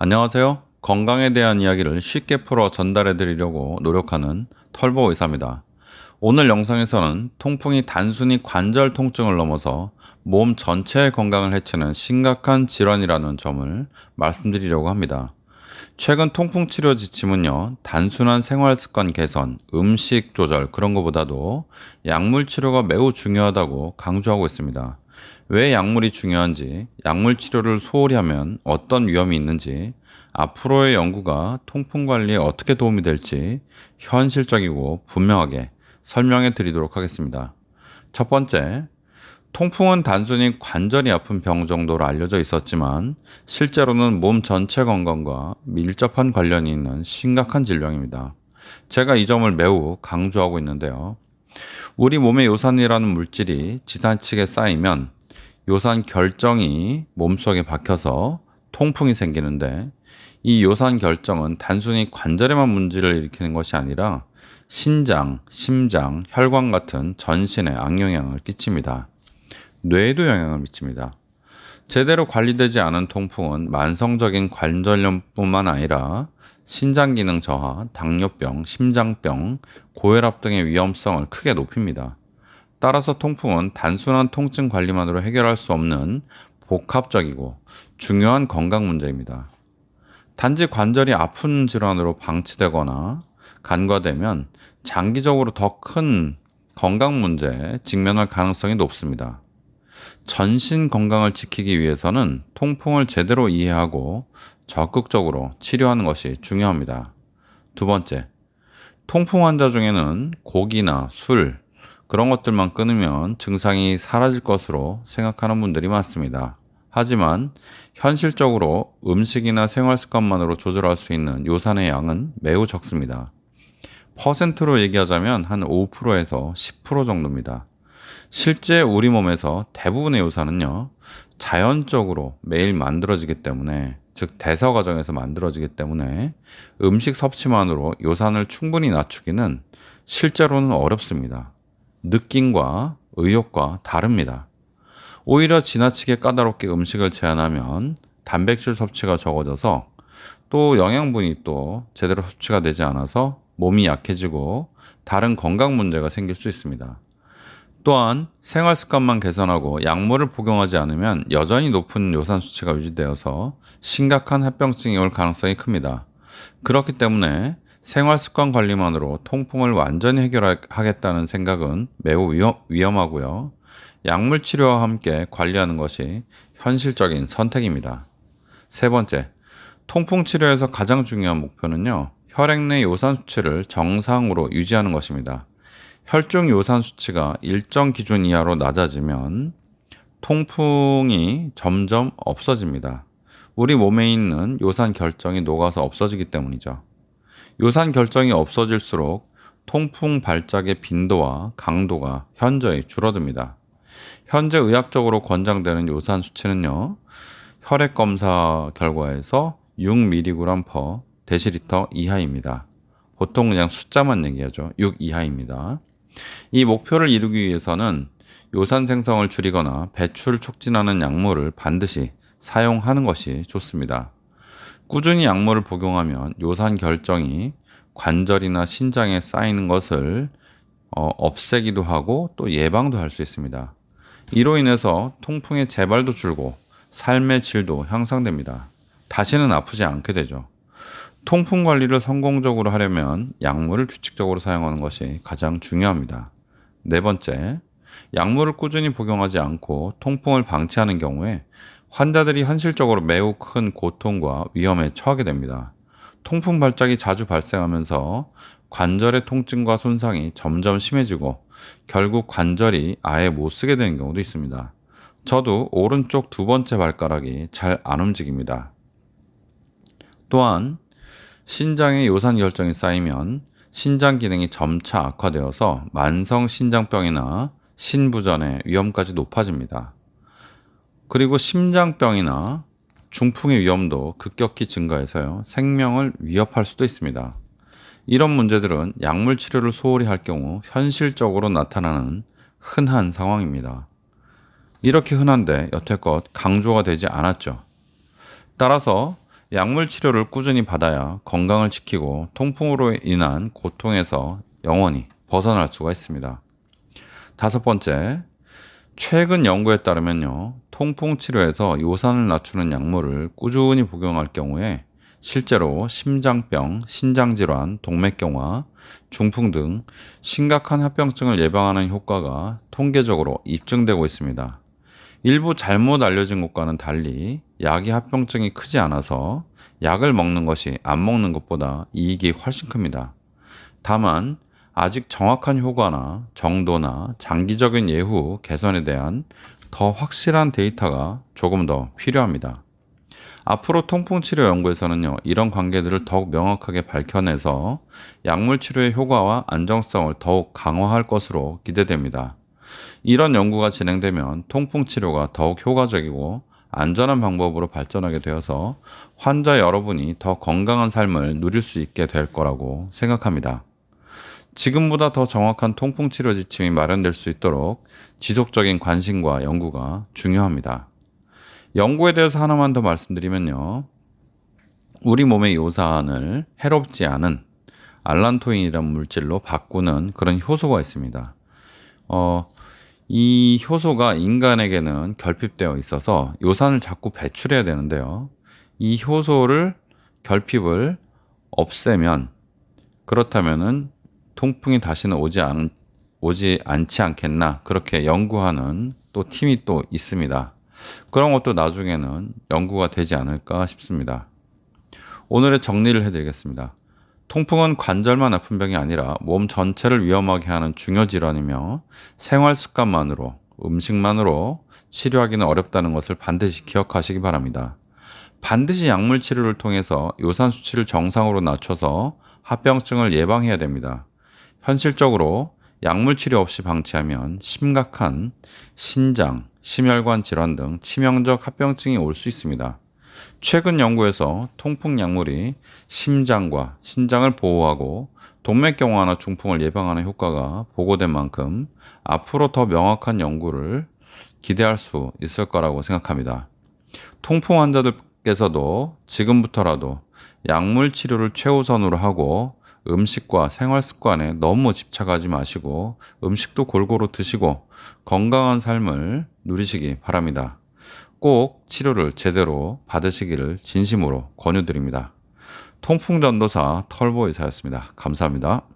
안녕하세요. 건강에 대한 이야기를 쉽게 풀어 전달해 드리려고 노력하는 털보 의사입니다. 오늘 영상에서는 통풍이 단순히 관절 통증을 넘어서 몸 전체의 건강을 해치는 심각한 질환이라는 점을 말씀드리려고 합니다. 최근 통풍 치료 지침은요, 단순한 생활 습관 개선, 음식 조절 그런 것보다도 약물 치료가 매우 중요하다고 강조하고 있습니다. 왜 약물이 중요한지, 약물 치료를 소홀히 하면 어떤 위험이 있는지, 앞으로의 연구가 통풍 관리에 어떻게 도움이 될지 현실적이고 분명하게 설명해 드리도록 하겠습니다. 첫 번째, 통풍은 단순히 관절이 아픈 병 정도로 알려져 있었지만 실제로는 몸 전체 건강과 밀접한 관련이 있는 심각한 질병입니다. 제가 이 점을 매우 강조하고 있는데요. 우리 몸의 요산이라는 물질이 지나치게 쌓이면 요산 결정이 몸속에 박혀서 통풍이 생기는데, 이 요산 결정은 단순히 관절에만 문제를 일으키는 것이 아니라 신장, 심장, 혈관 같은 전신에 악영향을 끼칩니다. 뇌에도 영향을 미칩니다. 제대로 관리되지 않은 통풍은 만성적인 관절염뿐만 아니라 신장 기능 저하, 당뇨병, 심장병, 고혈압 등의 위험성을 크게 높입니다. 따라서 통풍은 단순한 통증 관리만으로 해결할 수 없는 복합적이고 중요한 건강 문제입니다. 단지 관절이 아픈 질환으로 방치되거나 간과되면 장기적으로 더 큰 건강 문제에 직면할 가능성이 높습니다. 전신 건강을 지키기 위해서는 통풍을 제대로 이해하고 적극적으로 치료하는 것이 중요합니다. 두 번째, 통풍 환자 중에는 고기나 술, 그런 것들만 끊으면 증상이 사라질 것으로 생각하는 분들이 많습니다. 하지만 현실적으로 음식이나 생활 습관만으로 조절할 수 있는 요산의 양은 매우 적습니다. 퍼센트로 얘기하자면 한 5%에서 10% 정도입니다. 실제 우리 몸에서 대부분의 요산은요, 자연적으로 매일 만들어지기 때문에, 즉 대사 과정에서 만들어지기 때문에 음식 섭취만으로 요산을 충분히 낮추기는 실제로는 어렵습니다. 느낌과 의욕과 다릅니다. 오히려 지나치게 까다롭게 음식을 제한하면 단백질 섭취가 적어져서 또 영양분이 또 제대로 섭취가 되지 않아서 몸이 약해지고 다른 건강 문제가 생길 수 있습니다. 또한 생활 습관만 개선하고 약물을 복용하지 않으면 여전히 높은 요산 수치가 유지되어서 심각한 합병증이 올 가능성이 큽니다. 그렇기 때문에 생활 습관 관리만으로 통풍을 완전히 해결하겠다는 생각은 매우 위험하고요. 약물 치료와 함께 관리하는 것이 현실적인 선택입니다. 세 번째, 통풍 치료에서 가장 중요한 목표는요, 혈액 내 요산 수치를 정상으로 유지하는 것입니다. 혈중 요산 수치가 일정 기준 이하로 낮아지면 통풍이 점점 없어집니다. 우리 몸에 있는 요산 결정이 녹아서 없어지기 때문이죠. 요산 결정이 없어질수록 통풍 발작의 빈도와 강도가 현저히 줄어듭니다. 현재 의학적으로 권장되는 요산 수치는요, 혈액 검사 결과에서 6mg/dL 이하입니다. 보통 그냥 숫자만 얘기하죠. 6 이하입니다. 이 목표를 이루기 위해서는 요산 생성을 줄이거나 배출을 촉진하는 약물을 반드시 사용하는 것이 좋습니다. 꾸준히 약물을 복용하면 요산 결정이 관절이나 신장에 쌓이는 것을 없애기도 하고 또 예방도 할 수 있습니다. 이로 인해서 통풍의 재발도 줄고 삶의 질도 향상됩니다. 다시는 아프지 않게 되죠. 통풍 관리를 성공적으로 하려면 약물을 규칙적으로 사용하는 것이 가장 중요합니다. 네 번째, 약물을 꾸준히 복용하지 않고 통풍을 방치하는 경우에 환자들이 현실적으로 매우 큰 고통과 위험에 처하게 됩니다. 통풍 발작이 자주 발생하면서 관절의 통증과 손상이 점점 심해지고 결국 관절이 아예 못 쓰게 되는 경우도 있습니다. 저도 오른쪽 두 번째 발가락이 잘 안 움직입니다. 또한 신장에 요산 결정이 쌓이면 신장 기능이 점차 악화되어서 만성 신장병이나 신부전의 위험까지 높아집니다. 그리고 심장병이나 중풍의 위험도 급격히 증가해서요, 생명을 위협할 수도 있습니다. 이런 문제들은 약물 치료를 소홀히 할 경우 현실적으로 나타나는 흔한 상황입니다. 이렇게 흔한데 여태껏 강조가 되지 않았죠. 따라서 약물 치료를 꾸준히 받아야 건강을 지키고 통풍으로 인한 고통에서 영원히 벗어날 수가 있습니다. 다섯 번째, 최근 연구에 따르면요, 통풍 치료에서 요산을 낮추는 약물을 꾸준히 복용할 경우에 실제로 심장병, 신장질환, 동맥경화, 중풍 등 심각한 합병증을 예방하는 효과가 통계적으로 입증되고 있습니다. 일부 잘못 알려진 것과는 달리 약이 합병증이 크지 않아서 약을 먹는 것이 안 먹는 것보다 이익이 훨씬 큽니다. 다만 아직 정확한 효과나 정도나 장기적인 예후 개선에 대한 더 확실한 데이터가 조금 더 필요합니다. 앞으로 통풍치료 연구에서는요, 이런 관계들을 더욱 명확하게 밝혀내서 약물 치료의 효과와 안정성을 더욱 강화할 것으로 기대됩니다. 이런 연구가 진행되면 통풍 치료가 더욱 효과적이고 안전한 방법으로 발전하게 되어서 환자 여러분이 더 건강한 삶을 누릴 수 있게 될 거라고 생각합니다. 지금보다 더 정확한 통풍 치료 지침이 마련될 수 있도록 지속적인 관심과 연구가 중요합니다. 연구에 대해서 하나만 더 말씀드리면요. 우리 몸의 요산을 해롭지 않은 알란토인이라는 물질로 바꾸는 그런 효소가 있습니다. 이 효소가 인간에게는 결핍되어 있어서 요산을 자꾸 배출해야 되는데요. 이 효소를 결핍을 없애면 그렇다면은 통풍이 다시는 오지 않지 않겠나 그렇게 연구하는 또 팀이 또 있습니다. 그런 것도 나중에는 연구가 되지 않을까 싶습니다. 오늘의 정리를 해드리겠습니다. 통풍은 관절만 아픈 병이 아니라 몸 전체를 위험하게 하는 중요 질환이며 생활 습관만으로, 음식만으로 치료하기는 어렵다는 것을 반드시 기억하시기 바랍니다. 반드시 약물 치료를 통해서 요산 수치를 정상으로 낮춰서 합병증을 예방해야 됩니다. 현실적으로 약물 치료 없이 방치하면 심각한 신장, 심혈관 질환 등 치명적 합병증이 올 수 있습니다. 최근 연구에서 통풍 약물이 심장과 신장을 보호하고 동맥경화나 중풍을 예방하는 효과가 보고된 만큼 앞으로 더 명확한 연구를 기대할 수 있을 거라고 생각합니다. 통풍 환자들께서도 지금부터라도 약물 치료를 최우선으로 하고 음식과 생활 습관에 너무 집착하지 마시고 음식도 골고루 드시고 건강한 삶을 누리시기 바랍니다. 꼭 치료를 제대로 받으시기를 진심으로 권유드립니다. 통풍전도사 털보의사였습니다. 감사합니다.